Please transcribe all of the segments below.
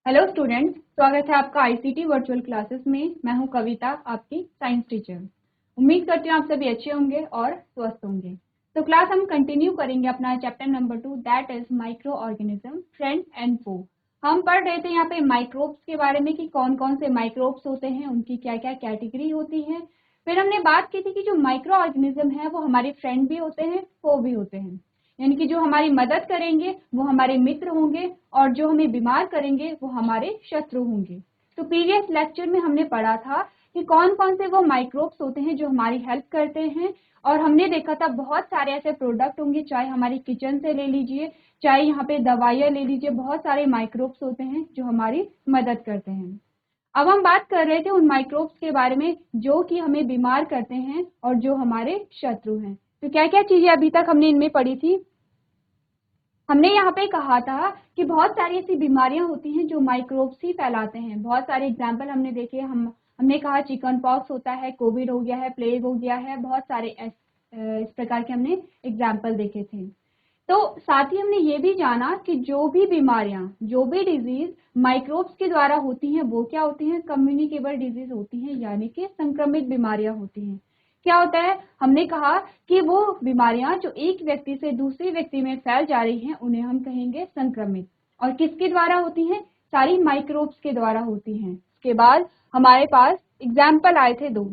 Hello students, स्वागत है आपका आईसीटी वर्चुअल क्लासेस में। मैं हूं कविता, आपकी साइंस टीचर। उम्मीद करती हूँ आप सभी अच्छे होंगे और स्वस्थ होंगे। तो क्लास हम कंटिन्यू करेंगे अपना chapter number 2, that is micro organism, friend and foe. हम पढ़ रहे थे यहाँ पे माइक्रोब्स के बारे में कि कौन कौन से माइक्रोब्स होते हैं, उनकी क्या क्या कैटेगरी होती है। फिर हमने बात की थी कि जो माइक्रो ऑर्गेनिज्म है वो हमारे फ्रेंड भी होते हैं, फो भी होते हैं। यानी कि जो हमारी मदद करेंगे वो हमारे मित्र होंगे और जो हमें बीमार करेंगे वो हमारे शत्रु होंगे। तो प्रीवियस लेक्चर में हमने पढ़ा था कि कौन कौन से वो माइक्रोब्स होते हैं जो हमारी हेल्प करते हैं, और हमने देखा था बहुत सारे ऐसे प्रोडक्ट होंगे, चाहे हमारी किचन से ले लीजिए, चाहे यहाँ पे दवाइयाँ ले लीजिए, बहुत सारे माइक्रोब्स होते हैं जो हमारी मदद करते हैं। अब हम बात कर रहे थे उन माइक्रोब्स के बारे में जो कि हमें बीमार करते हैं और जो हमारे शत्रु हैं। तो क्या क्या चीजें अभी तक हमने इनमें पढ़ी थी। हमने यहाँ पे कहा था कि बहुत सारी ऐसी बीमारियां होती हैं जो माइक्रोब्स ही फैलाते हैं। बहुत सारे एग्जाम्पल हमने देखे। हमने कहा चिकन पॉक्स होता है, कोविड हो गया है, प्लेग हो गया है, बहुत सारे इस प्रकार के हमने एग्जाम्पल देखे थे। तो साथ ही हमने ये भी जाना कि जो भी बीमारियां, जो भी डिजीज माइक्रोब्स के द्वारा होती हैं वो क्या होती हैं, कम्युनिकेबल डिजीज होती हैं, यानी कि संक्रमित बीमारियां होती हैं। क्या होता है, हमने कहा कि वो बीमारियां जो एक व्यक्ति से दूसरे व्यक्ति में फैल जा रही हैं उन्हें हम कहेंगे संक्रमित। और किसके द्वारा होती हैं, सारी माइक्रोब्स के द्वारा होती हैं। उसके बाद हमारे पास एग्जाम्पल आए थे दो।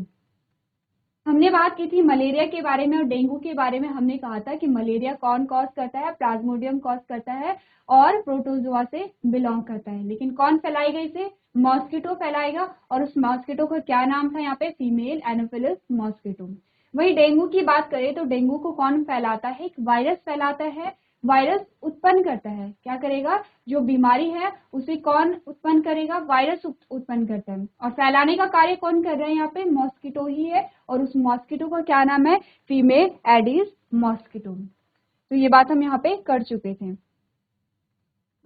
हमने बात की थी मलेरिया के बारे में और डेंगू के बारे में। हमने कहा था कि मलेरिया कौन कॉज करता है, प्लाज्मोडियम कॉज करता है और प्रोटोजोआ से बिलोंग करता है। लेकिन कौन फैलाएगा इसे, मॉस्किटो फैलाएगा। और उस मॉस्किटो का क्या नाम था यहाँ पे, फीमेल एनोफिलिस मॉस्किटो। वही डेंगू की बात करें तो डेंगू को कौन फैलाता है, एक वायरस फैलाता है। वायरस उत्पन्न करता है, क्या करेगा, जो बीमारी है उसे कौन उत्पन्न करेगा, वायरस उत्पन्न करता है। और फैलाने का कार्य कौन कर रहा है, यहाँ पे मॉस्किटो ही है। और उस मॉस्किटो का क्या नाम है, फीमेल एडिस मॉस्किटो। तो ये बात हम यहाँ पे कर चुके थे।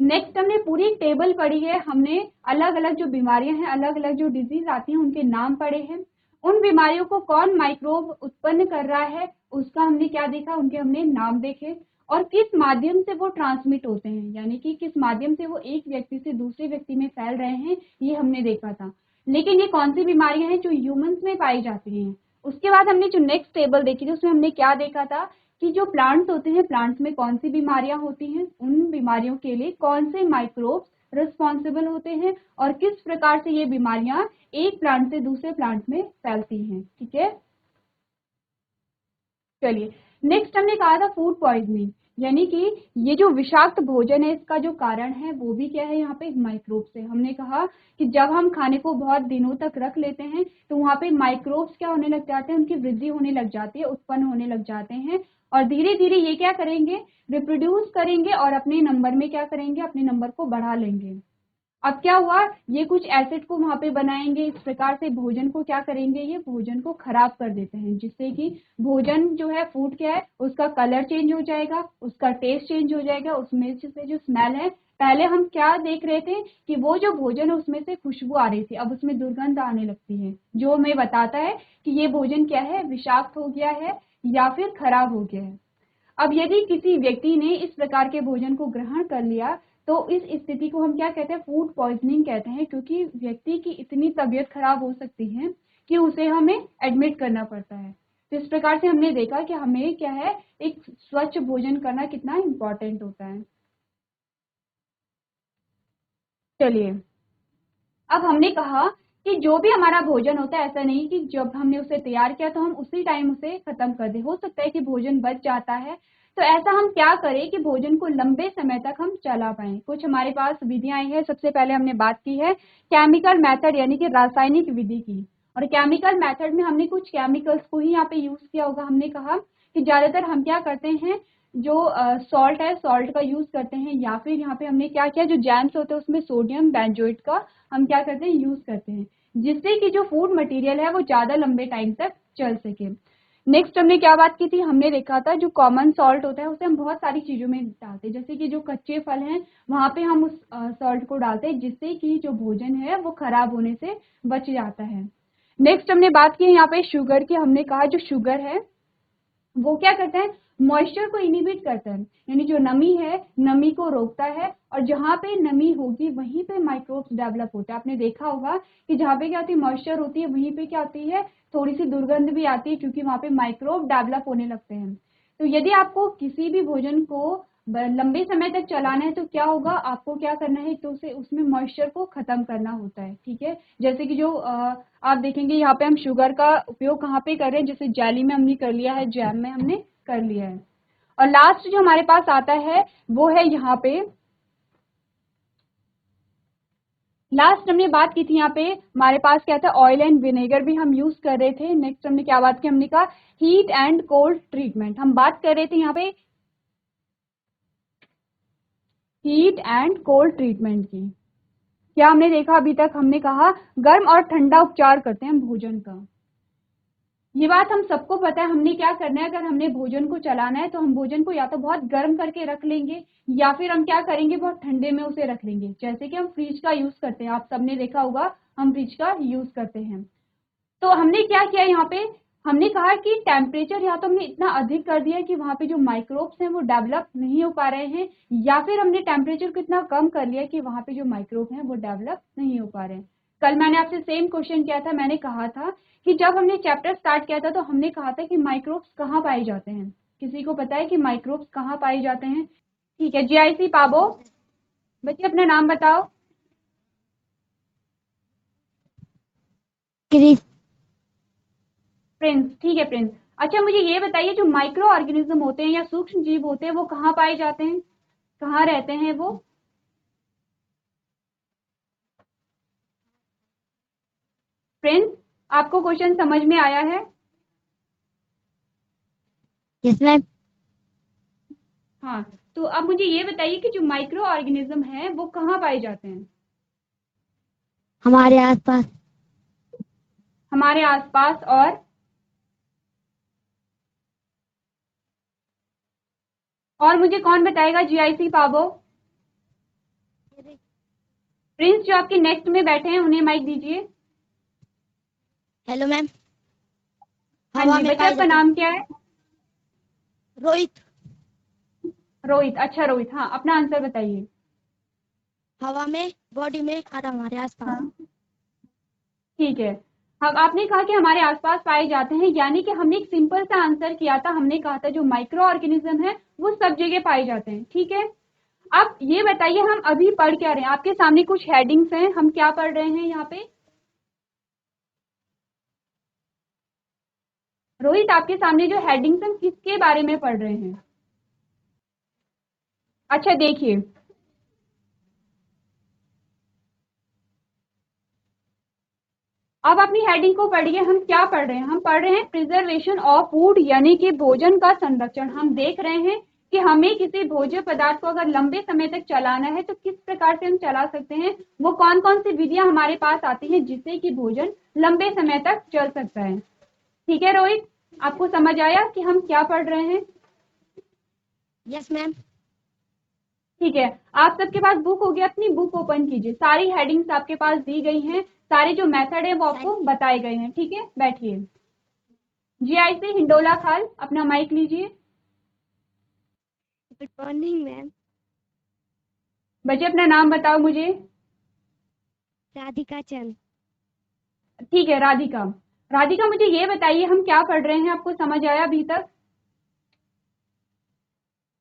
नेक्स्ट हमने पूरी टेबल पढ़ी है। हमने अलग अलग जो बीमारियां हैं, अलग अलग जो डिजीज आती हैं उनके नाम पढ़े हैं। उन बीमारियों को कौन माइक्रोब उत्पन्न कर रहा है उसका हमने क्या देखा, उनके हमने नाम देखे। और किस माध्यम से वो ट्रांसमिट होते हैं, यानी कि किस माध्यम से वो एक व्यक्ति से दूसरे व्यक्ति में फैल रहे हैं, ये हमने देखा था। लेकिन ये कौन सी बीमारियां हैं जो ह्यूमंस में पाई जाती हैं। उसके बाद हमने जो नेक्स्ट टेबल देखी थी उसमें हमने क्या देखा था कि जो प्लांट्स होते हैं, प्लांट्स में कौन सी बीमारियां होती हैं, उन बीमारियों के लिए कौन से माइक्रोब्स रिस्पॉन्सिबल होते हैं और किस प्रकार से ये बीमारियां एक प्लांट से दूसरे प्लांट में फैलती हैं। ठीक है, चलिए नेक्स्ट हमने कहा था फूड पॉइजनिंग, यानी कि ये जो विषाक्त भोजन है इसका जो कारण है वो भी क्या है, यहाँ पे माइक्रोब से। हमने कहा कि जब हम खाने को बहुत दिनों तक रख लेते हैं तो वहाँ पे माइक्रोब्स क्या होने लग जाते हैं, उनकी वृद्धि होने लग जाती है, उत्पन्न होने लग जाते हैं। और धीरे धीरे ये क्या करेंगे, रिप्रोड्यूस करेंगे और अपने नंबर में क्या करेंगे, अपने नंबर को बढ़ा लेंगे। अब क्या हुआ, ये कुछ एसिड को वहां पे बनाएंगे, इस प्रकार से भोजन को क्या करेंगे, ये भोजन को खराब कर देते हैं, जिससे कि भोजन जो है, फूड क्या है, उसका कलर चेंज हो जाएगा, उसका टेस्ट चेंज हो जाएगा, उसमें से जो स्मेल है, पहले हम क्या देख रहे थे कि वो जो भोजन है उसमें से खुशबू आ रही थी, अब उसमें दुर्गंध आने लगती है, जो हमें बताता है कि ये भोजन क्या है, विषाक्त हो गया है या फिर खराब हो गया है। अब यदि किसी व्यक्ति ने इस प्रकार के भोजन को ग्रहण कर लिया तो इस स्थिति को हम क्या कहते हैं, फूड पॉइजनिंग कहते हैं, क्योंकि व्यक्ति की इतनी तबीयत खराब हो सकती है कि उसे हमें एडमिट करना पड़ता है। तो इस प्रकार से हमने देखा कि हमें क्या है, एक स्वच्छ भोजन करना कितना इम्पोर्टेंट होता है। चलिए, अब हमने कहा कि जो भी हमारा भोजन होता है, ऐसा नहीं कि जब हमने उसे तैयार किया तो हम उसी टाइम उसे खत्म कर दें। हो सकता है कि भोजन बच जाता है, तो ऐसा हम क्या करें कि भोजन को लंबे समय तक हम चला पाएं। कुछ हमारे पास विधियां आई है। सबसे पहले हमने बात की है केमिकल मेथड, यानी कि रासायनिक विधि की। और केमिकल मेथड में हमने कुछ केमिकल्स को ही यहाँ पे यूज किया होगा। हमने कहा कि ज्यादातर हम क्या करते हैं, जो सॉल्ट है, सॉल्ट का यूज करते हैं, या फिर यहाँ पे हमने क्या किया, जो जैम्स होते हैं उसमें सोडियम बेंजोएट का हम क्या करते हैं, यूज करते हैं, जिससे कि जो फूड मटेरियल है वो ज्यादा लंबे टाइम तक चल सके। नेक्स्ट हमने क्या बात की थी, हमने देखा था जो कॉमन सॉल्ट होता है उसे हम बहुत सारी चीजों में डालते हैं, जैसे कि जो कच्चे फल हैं वहां पे हम उस सॉल्ट को डालते हैं, जिससे कि जो भोजन है वो खराब होने से बच जाता है। नेक्स्ट हमने बात की यहाँ पे शुगर की। हमने कहा जो शुगर है वो क्या करता है, मॉइस्चर को इनहिबिट करता है, यानी जो नमी है नमी को रोकता है, और जहाँ पे नमी होगी वहीं पे माइक्रोब्स डेवलप होता है। आपने देखा होगा कि जहाँ पे क्या होती है, मॉइस्चर होती है, वहीं पे क्या होती है, थोड़ी सी दुर्गंध भी आती है, क्योंकि वहाँ पे माइक्रोब डेवलप होने लगते हैं। तो यदि आपको किसी भी भोजन को लंबे समय तक चलाना है तो क्या होगा, आपको क्या करना है, तो उसे उसमें मॉइस्चर को खत्म करना होता है। ठीक है, जैसे कि जो आप देखेंगे यहाँ पे हम शुगर का उपयोग कहाँ पे कर रहे हैं, जैसे जेली में हमने कर लिया है, जैम में हमने कर लिया है। और लास्ट जो हमारे पास आता है वो है यहाँ पे, लास्ट हमने बात की थी यहाँ पे, हमारे पास क्या था, ऑयल एंड विनेगर भी हम यूज कर रहे थे। नेक्स्ट हमने क्या बात की, हमने कहा हीट एंड कोल्ड ट्रीटमेंट, हम बात कर रहे थे यहाँ पे हीट एंड कोल्ड ट्रीटमेंट की। क्या हमने देखा अभी तक, हमने कहा गर्म और ठंडा उपचार करते हैं हम भोजन का। ये बात हम सबको पता है। हमने क्या करना है, अगर हमने भोजन को चलाना है तो हम भोजन को या तो बहुत गर्म करके रख लेंगे, या फिर हम क्या करेंगे, बहुत ठंडे में उसे रख लेंगे। जैसे कि हम फ्रिज का यूज करते हैं, आप सबने देखा होगा हम फ्रिज का यूज करते हैं। तो हमने क्या किया यहाँ पे, हमने कहा कि टेम्परेचर या तो हमने इतना अधिक कर दिया कि वहां पे जो माइक्रोब्स हैं वो डेवलप नहीं हो पा रहे हैं, या फिर हमने टेम्परेचर को इतना कम कर लिया कि वहां पे जो माइक्रोब हैं वो डेवलप नहीं हो पा रहे हैं। कल मैंने आपसे सेम क्वेश्चन किया था, मैंने कहा था कि जब हमने चैप्टर स्टार्ट किया था तो हमने कहा था कि माइक्रोब्स कहाँ पाए जाते हैं। किसी को पता है कि माइक्रोब्स कहाँ पाए जाते हैं? ठीक है, जीआईसी पाबो, बच्चे अपना नाम बताओ। क्रिस। प्रिंस, ठीक है प्रिंस। अच्छा मुझे ये बताइए, जो माइक्रो ऑर्गेनिज्म होते हैं या सूक्ष्म जीव होते हैं वो कहाँ पाए जाते हैं, कहाँ रहते हैं वो? प्रिंस, आपको क्वेश्चन समझ में आया है? Yes ma'am. हाँ, तो अब मुझे ये बताइए कि जो माइक्रो ऑर्गेनिज्म है वो कहाँ पाए जाते हैं? हमारे आसपास। हमारे आसपास, और मुझे कौन बताएगा, जीआईसी पाबो? प्रिंस, जो आपके नेक्स्ट में बैठे हैं उन्हें माइक दीजिए। Hello ma'am. हाँ हवा जी, में बच्चे पाए आपका जाते हैं। नाम क्या है? रोहित। रोहित, अच्छा रोहित, हाँ अपना आंसर बताइए। हवा में, बॉडी में और हमारे आसपास। हाँ ठीक है, हम आपने कहा कि हमारे आसपास पाए जाते हैं, यानी कि हमने एक सिंपल सा आंसर किया था, हमने कहा था जो माइक्रो ऑर्गेनिज्म है वो सब जगह पाए जाते हैं। ठीक है, अब ये बताइए हम अभी पढ़ क्या रहे हैं, आपके सामने कुछ हेडिंग्स हैं, हम क्या पढ़ रहे हैं यहाँ पे? रोहित, आपके सामने जो हेडिंग्स हम किसके बारे में पढ़ रहे हैं? अच्छा देखिए, अब अपनी हेडिंग को पढ़िए, हम क्या पढ़ रहे हैं, हम पढ़ रहे हैं प्रिजर्वेशन ऑफ फूड, यानी कि भोजन का संरक्षण। हम देख रहे हैं कि हमें किसी भोज्य पदार्थ को अगर लंबे समय तक चलाना है तो किस प्रकार से हम चला सकते हैं, वो कौन कौन सी विधियां हमारे पास आती हैं जिससे कि भोजन लंबे समय तक चल सकता है। ठीक है रोहित, आपको समझ आया कि हम क्या पढ़ रहे हैं? Yes ma'am. ठीक है, आप सबके पास बुक होगी, अपनी बुक ओपन कीजिए, सारी हेडिंग्स आपके पास दी गई हैं, सारे जो मेथड है वो आपको बताए गए हैं। ठीक है, बैठिए। जीआईसी हिंडोला खाल, अपना माइक लीजिए। Good morning ma'am. बच्चे अपना नाम बताओ मुझे। राधिका चंद। ठीक है राधिका। राधिका मुझे ये बताइए हम क्या पढ़ रहे हैं, आपको समझ आया अभी तक?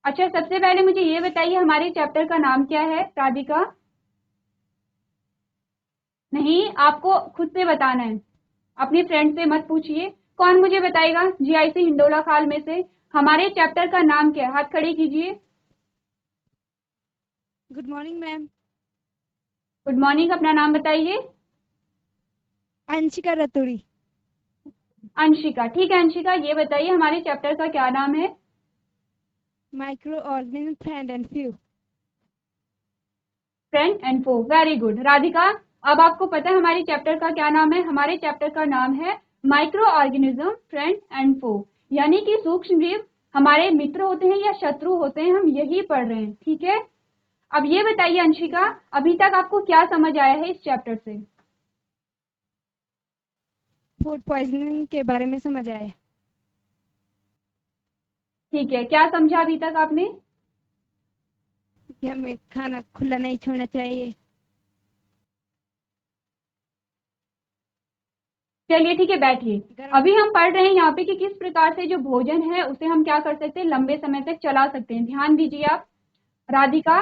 अच्छा सबसे पहले मुझे ये बताइए हमारे चैप्टर का नाम क्या है राधिका? नहीं, आपको खुद से बताना है, अपने फ्रेंड से मत पूछिए। कौन मुझे बताएगा जीआईसी हिंडोला खाल में से हमारे चैप्टर का नाम क्या है, हाथ खड़े कीजिए। Good morning ma'am. Good morning, अपना नाम बताइए। अंशिका रतुड़ी। अंशिका, ठीक है अंशिका, ये बताइए हमारे चैप्टर का क्या नाम है? Micro organism friend and few. Friend and foe, very good. Radhika, अब आपको पता है हमारे चैप्टर का क्या नाम है? हमारे चैप्टर का नाम है माइक्रो ऑर्गेनिज्म फ्रेंड एंड फो, यानी कि सूक्ष्म जीव हमारे मित्र होते हैं या शत्रु होते हैं, हम यही पढ़ रहे हैं। ठीक है, अब ये बताइए अंशिका, अभी तक आपको क्या समझ आया है इस चैप्टर से? फूड पॉइजनिंग के बारे में समझ आए। ठीक है, क्या समझा अभी तक आपने? कि हमें खाना खुला नहीं छोड़ना चाहिए। चलिए ठीक है, बैठिए। गर्म अभी हम पढ़ रहे हैं यहाँ पे कि किस प्रकार से जो भोजन है उसे हम क्या कर सकते हैं, लंबे समय तक चला सकते हैं। ध्यान दीजिए आप। राधिका,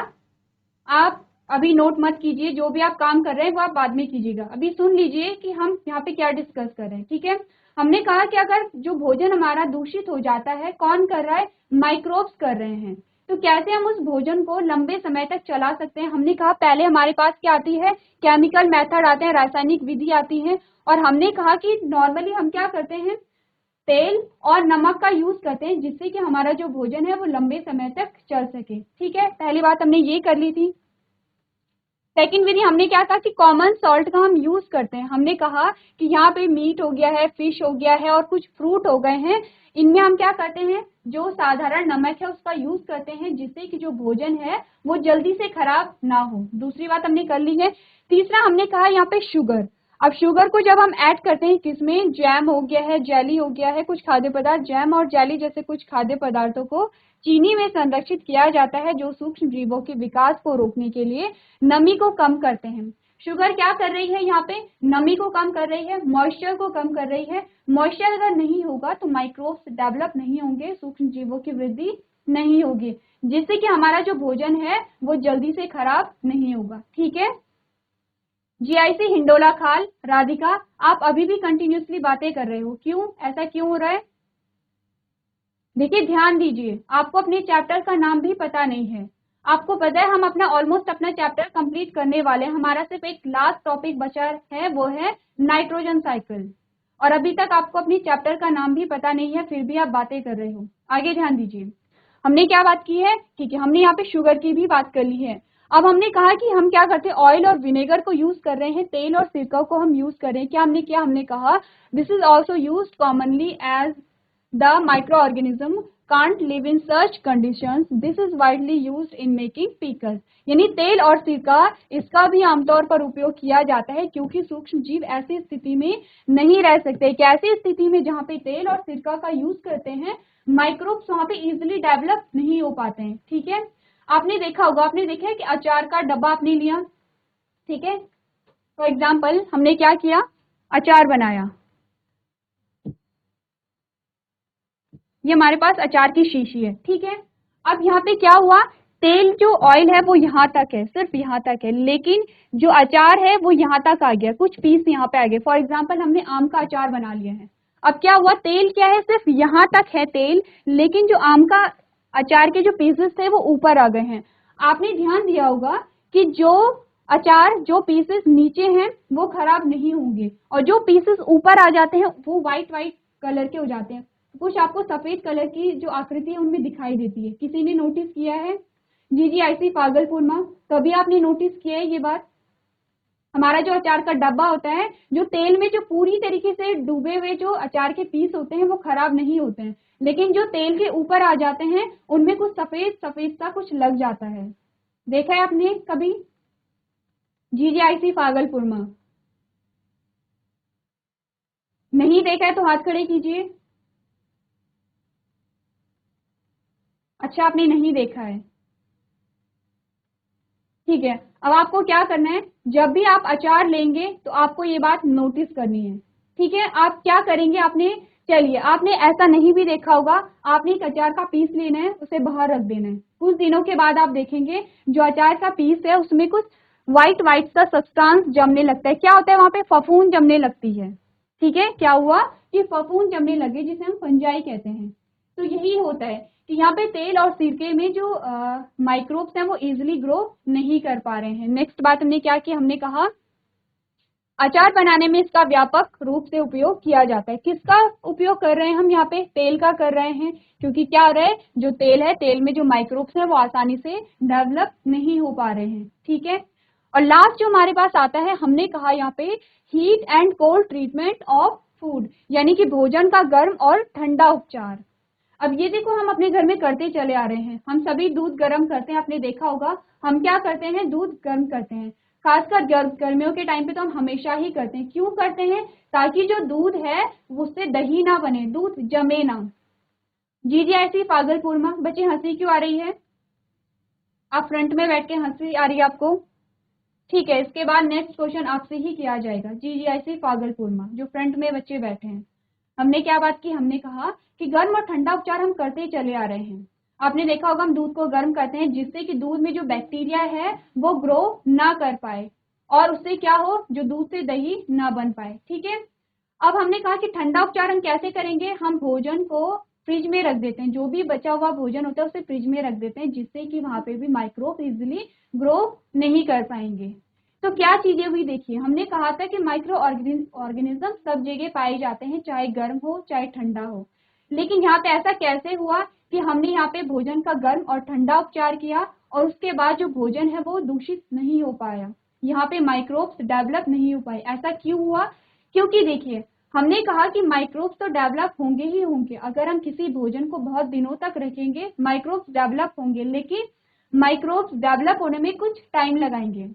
आप अभी नोट मत कीजिए, जो भी आप काम कर रहे हैं वो आप बाद में कीजिएगा। अभी सुन लीजिए कि हम यहाँ पे क्या डिस्कस कर रहे हैं, ठीक है। हमने कहा कि अगर जो भोजन हमारा दूषित हो जाता है, कौन कर रहा है, माइक्रोब्स कर रहे हैं, तो कैसे हम उस भोजन को लंबे समय तक चला सकते हैं। हमने कहा पहले हमारे पास क्या आती है, केमिकल मेथड आते हैं, रासायनिक विधि आती है। और हमने कहा कि नॉर्मली हम क्या करते हैं, तेल और नमक का यूज करते हैं, जिससे कि हमारा जो भोजन है वो लंबे समय तक चल सके। ठीक है, पहली बात हमने ये कर ली थी। सेकंड विधि हमने क्या कहा कि कॉमन सॉल्ट का हम यूज करते हैं। हमने कहा कि यहाँ पे मीट हो गया है, फिश हो गया है और कुछ फ्रूट हो गए हैं, इनमें हम क्या करते हैं, जो साधारण नमक है उसका यूज करते हैं, जिससे कि जो भोजन है वो जल्दी से खराब ना हो। दूसरी बात हमने कर ली है। तीसरा हमने कहा यहाँ पे शुगर। अब शुगर को जब हम ऐड करते हैं किसमें, जैम हो गया है, जेली हो गया है, कुछ खाद्य पदार्थ, जैम और जेली जैसे कुछ खाद्य पदार्थों को चीनी में संरक्षित किया जाता है, जो सूक्ष्म जीवों के विकास को रोकने के लिए नमी को कम करते हैं। शुगर क्या कर रही है, यहाँ पे नमी को कम कर रही है, मॉइस्चर को कम कर रही है। मॉइस्चर अगर नहीं होगा तो माइक्रोब्स डेवलप नहीं होंगे, सूक्ष्म जीवों की वृद्धि नहीं होगी, जिससे कि हमारा जो भोजन है वो जल्दी से खराब नहीं होगा। ठीक है। जीआईसी हिंडोला खाल, राधिका, आप अभी भी कंटिन्यूसली बातें कर रहे हो, क्यों, ऐसा क्यों हो रहा है? देखिए ध्यान दीजिए, आपको अपने चैप्टर का नाम भी पता नहीं है। आपको पता है हम अपना ऑलमोस्ट अपना चैप्टर कंप्लीट करने वाले हैं, हमारा सिर्फ एक लास्ट टॉपिक बचा है, वो है नाइट्रोजन साइकिल। और अभी तक आपको अपनी चैप्टर का नाम भी पता नहीं है, फिर भी आप बातें कर रहे हो। आगे ध्यान दीजिए, हमने क्या बात की है, ठीक है, हमने यहाँ पे शुगर की भी बात कर ली है। अब हमने कहा कि हम क्या करते हैं, ऑयल और विनेगर को यूज कर रहे हैं, तेल और सिरका को हम यूज कर रहे हैं। क्या हमने किया, हमने कहा this is also use commonly as the microorganism can't live in such conditions. This is widely used in making pickles. यानी तेल और सिरका, इसका भी आमतौर पर उपयोग किया जाता है, क्योंकि सूक्ष्म जीव ऐसी स्थिति में नहीं रह सकते। एक ऐसी स्थिति में जहाँ पे तेल और सिरका का यूज करते हैं, माइक्रोब्स वहां पे इजिली डेवलप नहीं हो पाते हैं। ठीक है, आपने देखा होगा, आपने देखा है कि अचार का डब्बा आपने लिया, ठीक है, फॉर एग्जाम्पल हमने क्या किया, अचार बनाया, ये हमारे पास अचार की शीशी है, ठीक है। अब यहाँ पे क्या हुआ, तेल जो ऑयल है वो यहाँ तक है, सिर्फ यहाँ तक है, लेकिन जो अचार है वो यहाँ तक आ गया, कुछ पीस यहाँ पे आ गए। फॉर एग्जाम्पल हमने आम का अचार बना लिया है। अब क्या हुआ, तेल क्या है, सिर्फ यहाँ तक है तेल, लेकिन जो आम का अचार के जो पीसेस थे वो ऊपर आ गए हैं। आपने ध्यान दिया होगा कि जो अचार, जो पीसेस नीचे हैं वो खराब नहीं होंगे, और जो पीसेस ऊपर आ जाते हैं वो व्हाइट व्हाइट कलर के हो जाते हैं, कुछ आपको सफेद कलर की जो आकृति है उनमें दिखाई देती है। किसी ने नोटिस किया है? जी जी, ऐसी पागलपुर में कभी आपने नोटिस किया है ये बात? हमारा जो अचार का डब्बा होता है, जो तेल में जो पूरी तरीके से डूबे हुए जो अचार के पीस होते हैं वो खराब नहीं होते हैं, लेकिन जो तेल के ऊपर आ जाते हैं उनमें कुछ सफेद सफेद सा कुछ लग जाता है। देखा है आपने कभी? जी जी, ऐसी पागलपुर में नहीं देखा है तो हाथ खड़े कीजिए। अच्छा, आपने नहीं देखा है, ठीक है। अब आपको क्या करना है, जब भी आप अचार लेंगे तो आपको ये बात नोटिस करनी है, ठीक है। आप क्या करेंगे, आपने, चलिए, आपने ऐसा नहीं भी देखा होगा, आपने एक अचार का पीस लेना है, उसे बाहर रख देना है। कुछ दिनों के बाद आप देखेंगे जो अचार का पीस है उसमें कुछ व्हाइट व्हाइट सा सब्सटेंस जमने लगता है। क्या होता है, वहां पे फफूंद जमने लगती है, ठीक है। क्या हुआ कि फफूंद जमने लगे, जिसे हम फंजाई कहते हैं। तो यही होता है कि यहाँ पे तेल और सिरके में जो माइक्रोब्स हैं वो इजिली ग्रो नहीं कर पा रहे हैं। नेक्स्ट बात हमने क्या की, हमने कहा अचार बनाने में इसका व्यापक रूप से उपयोग किया जाता है। किसका उपयोग कर रहे हैं हम यहाँ पे, तेल का कर रहे हैं, क्योंकि क्या हो रहा है, जो तेल है, तेल में जो माइक्रोब्स हैं वो आसानी से डेवलप नहीं हो पा रहे हैं, ठीक है। और लास्ट जो हमारे पास आता है, हमने कहा यहाँ पे heat and cold treatment of food, यानी कि भोजन का गर्म और ठंडा उपचार। अब ये देखो, हम अपने घर में करते चले आ रहे हैं, हम सभी दूध गर्म करते हैं, आपने देखा होगा हम क्या करते हैं, दूध गर्म करते हैं। खासकर गर्मियों के टाइम पे तो हम हमेशा ही करते हैं। क्यों करते हैं? ताकि जो दूध है उससे दही ना बने, दूध जमे ना। GGIC फागलपुरमा। बच्चे हंसी क्यों आ रही है? आप फ्रंट में बैठ के हंसी आ रही है आपको? ठीक है, इसके बाद नेक्स्ट क्वेश्चन आपसे ही किया जाएगा। GGIC फागलपुरमा, जो फ्रंट में बच्चे बैठे हैं। हमने क्या बात की? हमने कहा कि गर्म और ठंडा उपचार हम करते चले आ रहे हैं। आपने देखा होगा हम दूध को गर्म करते हैं जिससे कि दूध में जो बैक्टीरिया है वो ग्रो ना कर पाए और उससे क्या हो, जो दूध से दही ना बन पाए। ठीक है, अब हमने कहा कि ठंडा उपचार हम कैसे करेंगे? हम भोजन को फ्रिज में रख देते हैं, जो भी बचा हुआ भोजन होता है उसे फ्रिज में रख देते हैं जिससे कि वहां पे भी माइक्रोब इजिली ग्रो नहीं कर पाएंगे। तो क्या चीजें हुई देखिए, हमने कहा था कि माइक्रो ऑर्गेनिज्म सब जगह पाए जाते हैं, चाहे गर्म हो चाहे ठंडा हो। लेकिन यहाँ पे ऐसा कैसे हुआ कि हमने यहाँ पे भोजन का गर्म और ठंडा उपचार किया और उसके बाद जो भोजन है वो दूषित नहीं हो पाया, यहाँ पे माइक्रोब्स डेवलप नहीं हो पाए। ऐसा क्यों हुआ? क्योंकि देखिए हमने कहा कि माइक्रोब्स तो डेवलप होंगे ही होंगे, अगर हम किसी भोजन को बहुत दिनों तक रखेंगे माइक्रोब्स डेवलप होंगे, लेकिन माइक्रोब्स डेवलप होने में कुछ टाइम लगाएंगे।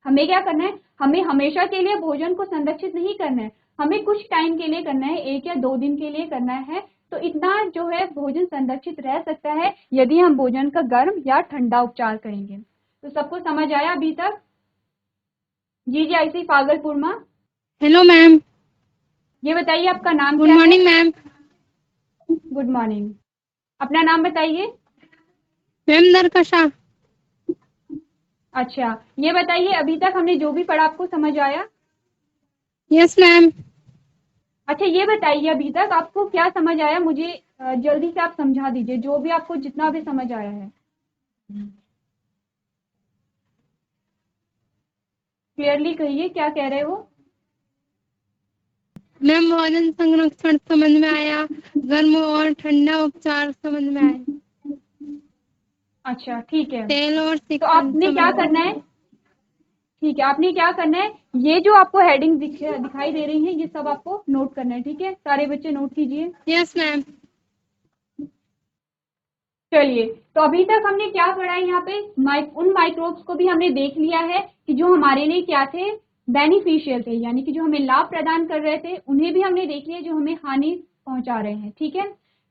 हमें क्या करना है? हमें हमेशा के लिए भोजन को संरक्षित नहीं करना है, हमें कुछ टाइम के लिए करना है, 1 या 2 दिन के लिए करना है। तो इतना जो है भोजन संरक्षित रह सकता है यदि हम भोजन का गर्म या ठंडा उपचार करेंगे। तो सबको समझ आया अभी तक? GGIC फागलपुरमा। Hello ma'am. ये बताइए आपका नाम गुड क्या है? Morning ma'am. Good morning. अपना नाम बताइए। मैम नरकशा। अच्छा, ये बताइए अभी तक हमने जो भी पढ़ा आपको समझ आया? Yes ma'am. अच्छा, ये बताइए अभी तक आपको क्या समझ आया? मुझे जल्दी से आप समझा दीजिए जो भी आपको जितना भी समझ आया है। क्लियरली कहिए क्या कह रहे हो। मैम भोजन संरक्षण समझ में आया, गर्म और ठंडा उपचार समझ में आया, अच्छा ठीक है, तेल और तो शिक्षण आपने समझ क्या में करना आया। है? ठीक है, आपने क्या करना है, ये जो आपको हेडिंग दिखाई दे रही है ये सब आपको नोट करना है। ठीक है, सारे बच्चे नोट कीजिए। Yes ma'am. चलिए, तो अभी तक हमने क्या पढ़ा है यहाँ पे? उन माइक्रोब्स को भी हमने देख लिया है कि जो हमारे लिए क्या थे, बेनिफिशियल थे, यानी कि जो हमें लाभ प्रदान कर रहे थे, उन्हें भी हमने देख लिया जो हमें हानि पहुंचा रहे हैं। ठीक है,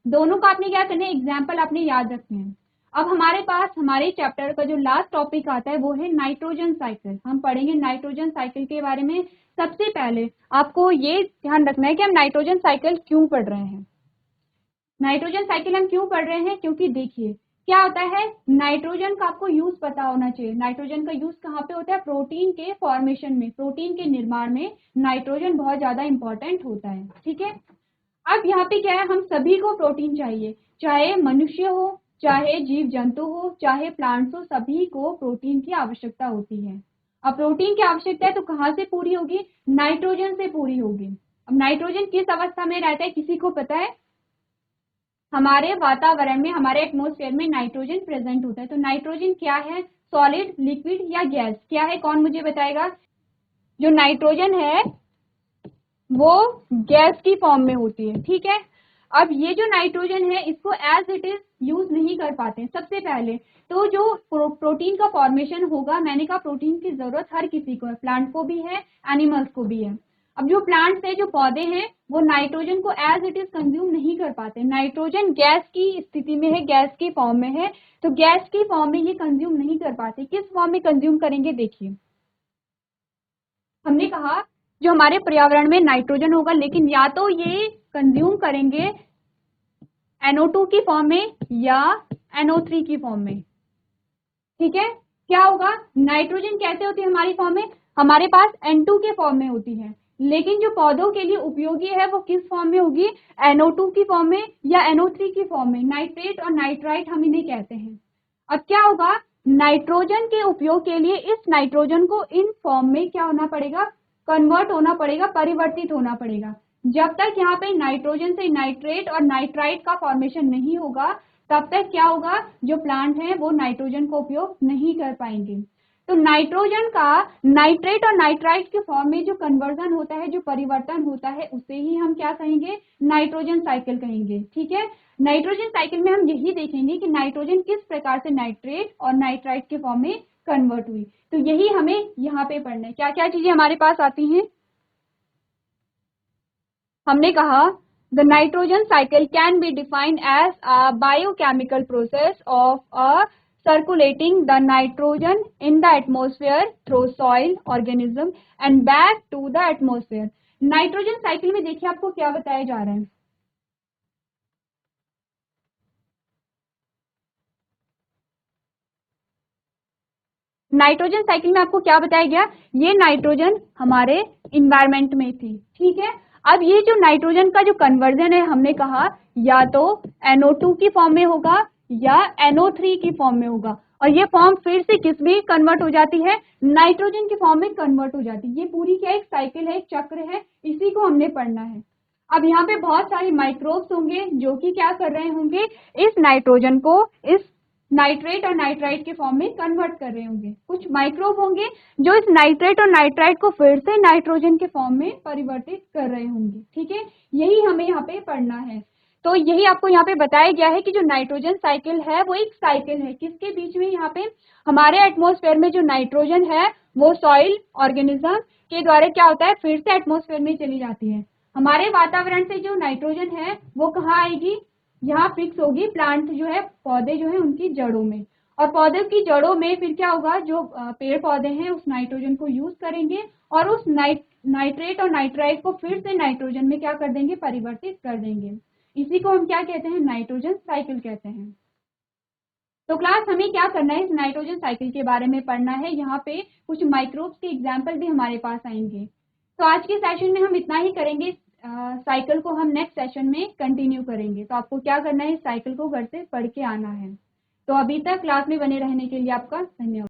दोनों का आपने क्या करना है, एग्जाम्पल आपने याद रखने हैं। अब हमारे पास हमारे चैप्टर का जो लास्ट टॉपिक आता है वो है नाइट्रोजन साइकिल। हम पढ़ेंगे नाइट्रोजन साइकिल के बारे में। सबसे पहले आपको ये ध्यान रखना है कि हम नाइट्रोजन साइकिल क्यों पढ़ रहे हैं। नाइट्रोजन साइकिल हम क्यों पढ़ रहे हैं? क्योंकि देखिए क्या होता है, नाइट्रोजन का आपको यूज पता होना चाहिए। नाइट्रोजन का यूज कहाँ पे होता है? प्रोटीन के फॉर्मेशन में, प्रोटीन के निर्माण में नाइट्रोजन बहुत ज्यादा इंपॉर्टेंट होता है। ठीक है, अब यहाँ पे क्या है, हम सभी को प्रोटीन चाहिए, चाहे मनुष्य हो, चाहे जीव जंतु हो, चाहे प्लांट्स हो, सभी को प्रोटीन की आवश्यकता होती है। अब प्रोटीन की आवश्यकता है तो कहाँ से पूरी होगी? नाइट्रोजन से पूरी होगी। अब नाइट्रोजन किस अवस्था में रहता है किसी को पता है? हमारे वातावरण में, हमारे एटमॉस्फेयर में नाइट्रोजन प्रेजेंट होता है। तो नाइट्रोजन क्या है? सॉलिड, लिक्विड या गैस? क्या है, कौन मुझे बताएगा? जो नाइट्रोजन है वो गैस की फॉर्म में होती है। ठीक है, अब ये जो नाइट्रोजन है इसको एज इट इज यूज नहीं कर पाते। सबसे पहले तो जो प्रोटीन का फॉर्मेशन होगा, मैंने कहा प्रोटीन की जरूरत हर किसी को है, प्लांट को भी है, एनिमल्स को भी है। अब जो प्लांट्स है, जो पौधे हैं, वो नाइट्रोजन को एज इट इज कंज्यूम नहीं कर पाते। नाइट्रोजन गैस की स्थिति में है, गैस की फॉर्म में है, तो गैस की फॉर्म में ये कंज्यूम नहीं कर पाते। किस फॉर्म में कंज्यूम करेंगे? देखिए हमने कहा जो हमारे पर्यावरण में नाइट्रोजन होगा, लेकिन या तो ये कंज्यूम करेंगे NO2 की फॉर्म में या NO3 की फॉर्म में। ठीक है, क्या होगा, नाइट्रोजन कैसे होती है हमारी फॉर्म में? हमारे पास N2 के फॉर्म में होती है, लेकिन जो पौधों के लिए उपयोगी है वो किस फॉर्म में होगी? NO2 की फॉर्म में या NO3 की फॉर्म में। नाइट्रेट और नाइट्राइट हम इन्हें कहते हैं। अब क्या होगा, नाइट्रोजन के उपयोग के लिए इस नाइट्रोजन को इन फॉर्म में क्या होना पड़ेगा? कन्वर्ट होना पड़ेगा, परिवर्तित होना पड़ेगा। जब तक यहाँ पे नाइट्रोजन से नाइट्रेट और नाइट्राइट का फॉर्मेशन नहीं होगा तब तक क्या होगा, जो प्लांट है वो नाइट्रोजन का उपयोग नहीं कर पाएंगे। तो नाइट्रोजन का नाइट्रेट और नाइट्राइट के फॉर्म में जो कन्वर्जन होता है, जो परिवर्तन होता है, उसे ही हम क्या कहेंगे? नाइट्रोजन साइकिल कहेंगे। ठीक है, नाइट्रोजन साइकिल में हम यही देखेंगे कि नाइट्रोजन किस प्रकार से नाइट्रेट और नाइट्राइट के फॉर्म में कन्वर्ट हुई। तो यही हमें यहाँ पे पढ़ना है। क्या क्या चीजें हमारे पास आती हैं? हमने कहा The nitrogen cycle can be defined as a biochemical process of circulating the nitrogen in the atmosphere through soil, organism and back to the atmosphere. Nitrogen cycle में देखिए आपको क्या बताया जा रहा है. नाइट्रोजन साइकिल में आपको क्या बताया गया, ये नाइट्रोजन हमारे इन्वायरमेंट में थी, ठीक है. अब ये जो नाइट्रोजन का जो कन्वर्जन है, हमने कहा या तो NO2 की फॉर्म में होगा या NO3 की फॉर्म में होगा, और ये फॉर्म फिर से किस में कन्वर्ट हो जाती है, नाइट्रोजन की फॉर्म में कन्वर्ट हो जाती है. ये पूरी क्या एक साइकिल है, एक चक्र है, इसी को हमने पढ़ना है. अब यहाँ पे बहुत सारे माइक्रोब्स होंगे जो कि क्या कर रहे होंगे, इस नाइट्रोजन को इस नाइट्रेट और नाइट्राइट के फॉर्म में कन्वर्ट कर रहे होंगे. कुछ माइक्रोब होंगे जो इस नाइट्रेट और नाइट्राइट को फिर से नाइट्रोजन के फॉर्म में परिवर्तित कर रहे होंगे, ठीक है. यही हमें यहाँ पे पढ़ना है. तो यही आपको यहाँ पे बताया गया है कि जो नाइट्रोजन साइकिल है वो एक साइकिल है, किसके बीच में, यहाँ पे हमारे एटमॉस्फेयर में जो नाइट्रोजन है वो सॉइल ऑर्गेनिज्म के द्वारा क्या होता है, फिर से एटमॉस्फेयर में चली जाती है. हमारे वातावरण से जो नाइट्रोजन है वो कहाँ आएगी, यहाँ फिक्स होगी, प्लांट जो है, पौधे जो है उनकी जड़ों में, और पौधे की जड़ों में फिर क्या होगा, जो पेड़ पौधे हैं उस नाइट्रोजन को यूज करेंगे और उस नाइट्रेट और नाइट्राइट को फिर से नाइट्रोजन में क्या कर देंगे, परिवर्तित कर देंगे. इसी को हम क्या कहते हैं, नाइट्रोजन साइकिल कहते हैं. तो क्लास हमें क्या करना है, इस नाइट्रोजन साइकिल के बारे में पढ़ना है. यहाँ पे कुछ माइक्रोब्स के एग्जाम्पल भी हमारे पास आएंगे. तो आज के सेशन में हम इतना ही करेंगे. साइकिल को हम नेक्स्ट सेशन में कंटिन्यू करेंगे. तो आपको क्या करना है, इस साइकिल को घर से पढ़ के आना है. तो अभी तक क्लास में बने रहने के लिए आपका धन्यवाद.